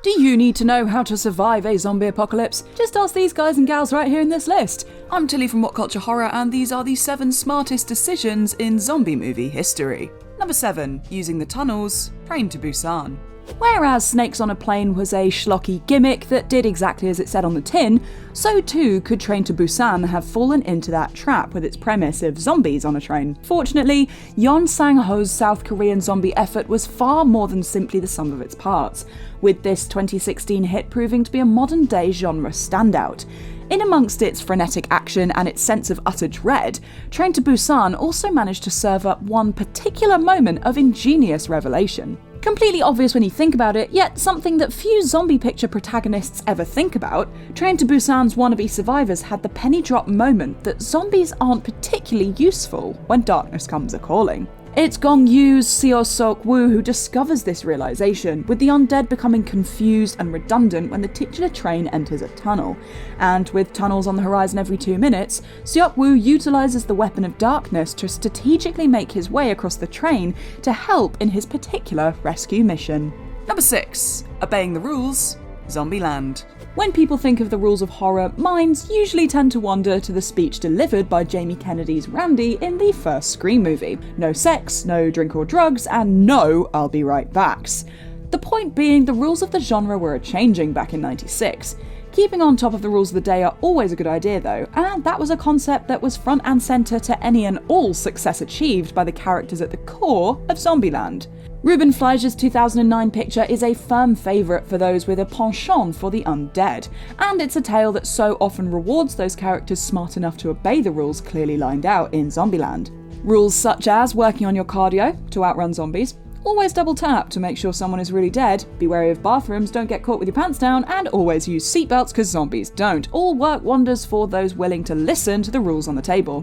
Do you need to know how to survive a zombie apocalypse? Just ask these guys and gals right here in this list. I'm Tilly from What Culture Horror, and these are the 7 smartest decisions in zombie movie history. Number 7. Using the tunnels. Train to Busan. Whereas Snakes on a Plane was a schlocky gimmick that did exactly as it said on the tin, so too could Train to Busan have fallen into that trap with its premise of zombies on a train. Fortunately, Yeon Sang-ho's South Korean zombie effort was far more than simply the sum of its parts, with this 2016 hit proving to be a modern-day genre standout. In amongst its frenetic action and its sense of utter dread, Train to Busan also managed to serve up one particular moment of ingenious revelation. Completely obvious when you think about it, yet something that few zombie picture protagonists ever think about, Train to Busan's wannabe survivors had the penny drop moment that zombies aren't particularly useful when darkness comes a-calling. It's Gong Yu's Seo Sok-woo who discovers this realization, with the undead becoming confused and redundant when the titular train enters a tunnel. And with tunnels on the horizon every 2 minutes, Seok-woo utilizes the weapon of darkness to strategically make his way across the train to help in his particular rescue mission. Number 6. Obeying the rules. Zombieland. When people think of the rules of horror, minds usually tend to wander to the speech delivered by Jamie Kennedy's Randy in the first Scream movie. No sex, no drink or drugs, and no I'll be right backs. The point being, the rules of the genre were changing back in '96. Keeping on top of the rules of the day are always a good idea though, and that was a concept that was front and centre to any and all success achieved by the characters at the core of Zombieland. Ruben Fleischer's 2009 picture is a firm favourite for those with a penchant for the undead, and it's a tale that so often rewards those characters smart enough to obey the rules clearly lined out in Zombieland. Rules such as working on your cardio to outrun zombies, always double tap to make sure someone is really dead, be wary of bathrooms, don't get caught with your pants down, and always use seatbelts because zombies don't, all work wonders for those willing to listen to the rules on the table.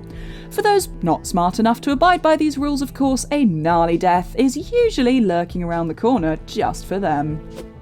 For those not smart enough to abide by these rules, of course, a gnarly death is usually lurking around the corner just for them.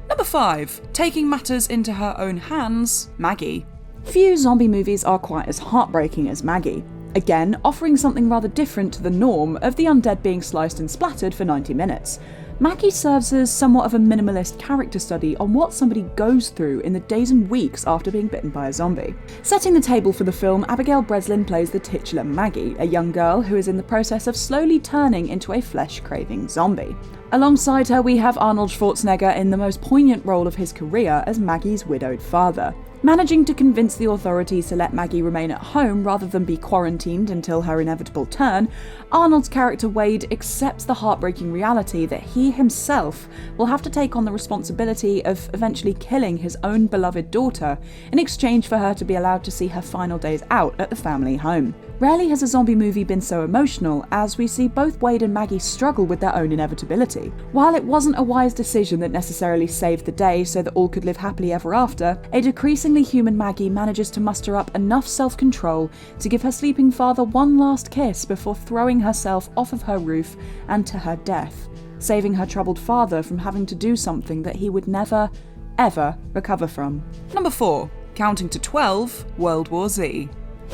Number 5. Taking matters into her own hands. Maggie. Few zombie movies are quite as heartbreaking as Maggie. Again, offering something rather different to the norm of the undead being sliced and splattered for 90 minutes. Maggie serves as somewhat of a minimalist character study on what somebody goes through in the days and weeks after being bitten by a zombie. Setting the table for the film, Abigail Breslin plays the titular Maggie, a young girl who is in the process of slowly turning into a flesh-craving zombie. Alongside her, we have Arnold Schwarzenegger in the most poignant role of his career as Maggie's widowed father. Managing to convince the authorities to let Maggie remain at home rather than be quarantined until her inevitable turn, Arnold's character Wade accepts the heartbreaking reality that he himself will have to take on the responsibility of eventually killing his own beloved daughter in exchange for her to be allowed to see her final days out at the family home. Rarely has a zombie movie been so emotional, as we see both Wade and Maggie struggle with their own inevitability. While it wasn't a wise decision that necessarily saved the day so that all could live happily ever after, a decreasingly human Maggie manages to muster up enough self-control to give her sleeping father one last kiss before throwing herself off of her roof and to her death, saving her troubled father from having to do something that he would never, ever recover from. Number 4. Counting to 12, World War Z.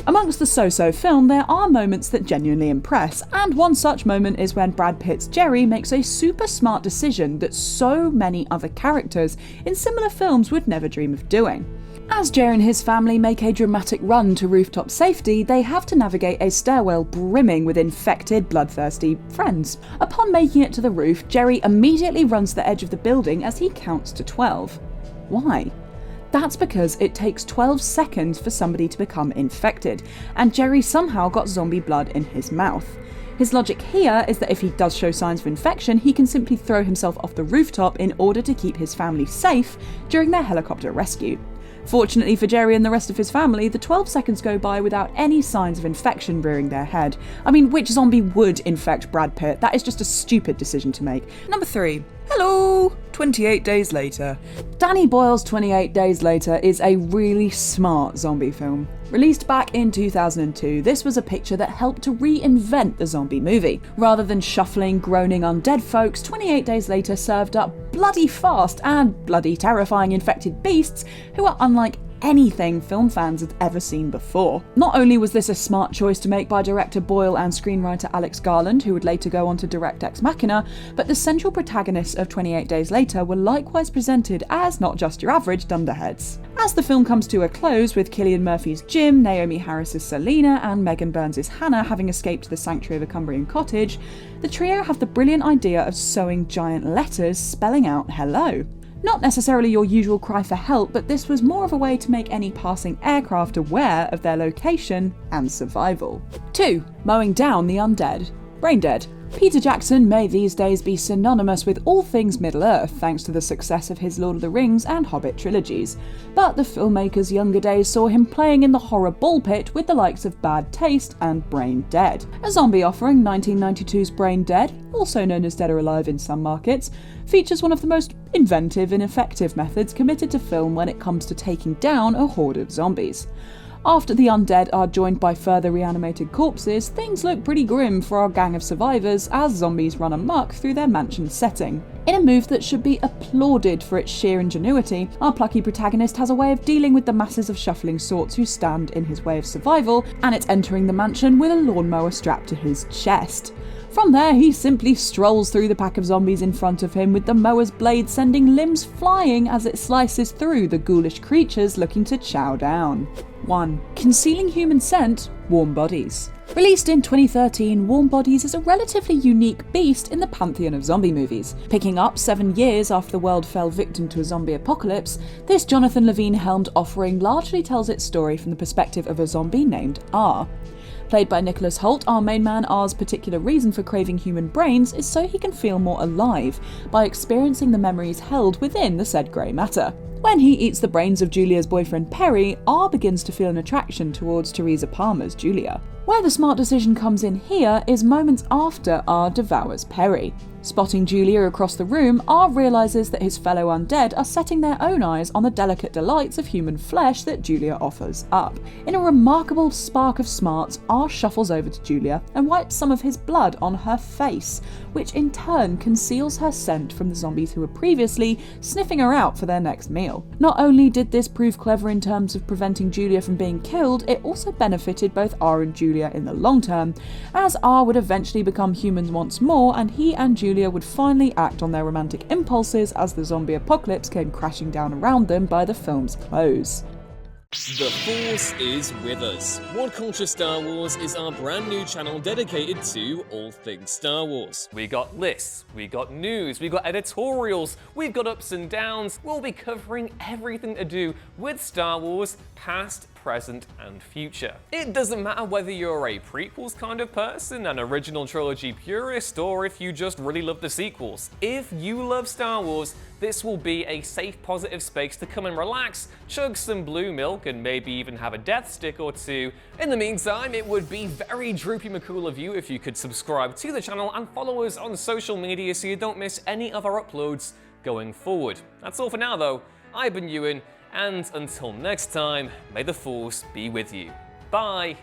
Amongst the so-so film, there are moments that genuinely impress, and one such moment is when Brad Pitt's Jerry makes a super smart decision that so many other characters in similar films would never dream of doing. As Jerry and his family make a dramatic run to rooftop safety, they have to navigate a stairwell brimming with infected, bloodthirsty friends. Upon making it to the roof, Jerry immediately runs to the edge of the building as he counts to 12. Why? That's because it takes 12 seconds for somebody to become infected, and Jerry somehow got zombie blood in his mouth. His logic here is that if he does show signs of infection, he can simply throw himself off the rooftop in order to keep his family safe during their helicopter rescue. Fortunately for Jerry and the rest of his family, the 12 seconds go by without any signs of infection rearing their head. I mean, which zombie would infect Brad Pitt? That is just a stupid decision to make. Number 3. Hello! 28 Days Later. Danny Boyle's 28 Days Later is a really smart zombie film. Released back in 2002, this was a picture that helped to reinvent the zombie movie. Rather than shuffling, groaning undead folks, 28 Days Later served up bloody fast and bloody terrifying infected beasts who are unlike anything film fans had ever seen before. Not only was this a smart choice to make by director Boyle and screenwriter Alex Garland, who would later go on to direct Ex Machina, but the central protagonists of 28 Days Later were likewise presented as not just your average dunderheads. As the film comes to a close with Cillian Murphy's Jim, Naomi Harris's Selena, and Megan Burns' Hannah having escaped to the sanctuary of a Cumbrian cottage, the trio have the brilliant idea of sewing giant letters spelling out hello. Not necessarily your usual cry for help, but this was more of a way to make any passing aircraft aware of their location and survival. 2. Mowing down the undead. Braindead. Peter Jackson may these days be synonymous with all things Middle-earth thanks to the success of his Lord of the Rings and Hobbit trilogies, but the filmmaker's younger days saw him playing in the horror bullpit with the likes of Bad Taste and Braindead. A zombie offering, 1992's Braindead, also known as Dead or Alive in some markets, features one of the most inventive and effective methods committed to film when it comes to taking down a horde of zombies. After the undead are joined by further reanimated corpses, things look pretty grim for our gang of survivors as zombies run amok through their mansion setting. In a move that should be applauded for its sheer ingenuity, our plucky protagonist has a way of dealing with the masses of shuffling sorts who stand in his way of survival, and it's entering the mansion with a lawnmower strapped to his chest. From there, he simply strolls through the pack of zombies in front of him with the mower's blade sending limbs flying as it slices through the ghoulish creatures looking to chow down. 1. Concealing human scent, Warm Bodies. Released in 2013, Warm Bodies is a relatively unique beast in the pantheon of zombie movies. Picking up 7 years after the world fell victim to a zombie apocalypse, this Jonathan Levine-helmed offering largely tells its story from the perspective of a zombie named R. Played by Nicholas Hoult, our main man R's particular reason for craving human brains is so he can feel more alive, by experiencing the memories held within the said grey matter. When he eats the brains of Julia's boyfriend Perry, R begins to feel an attraction towards Teresa Palmer's Julia. Where the smart decision comes in here is moments after R devours Perry. Spotting Julia across the room, R realises that his fellow undead are setting their own eyes on the delicate delights of human flesh that Julia offers up. In a remarkable spark of smarts, R shuffles over to Julia and wipes some of his blood on her face, which in turn conceals her scent from the zombies who were previously sniffing her out for their next meal. Not only did this prove clever in terms of preventing Julia from being killed, it also benefited both R and Julia in the long term, as R would eventually become humans once more and he and Julia would finally act on their romantic impulses as the zombie apocalypse came crashing down around them by the film's close. The Force is with us. What Culture Star Wars is our brand new channel dedicated to all things Star Wars. We got lists, we got news, we got editorials, we've got ups and downs. We'll be covering everything to do with Star Wars, past, present, and future. It doesn't matter whether you're a prequels kind of person, an original trilogy purist, or if you just really love the sequels. If you love Star Wars, this will be a safe, positive space to come and relax, chug some blue milk, and maybe even have a death stick or two. In the meantime, it would be very droopy McCool of you if you could subscribe to the channel and follow us on social media so you don't miss any of our uploads going forward. That's all for now though. I've been Ewan, and until next time, may the Force be with you. Bye!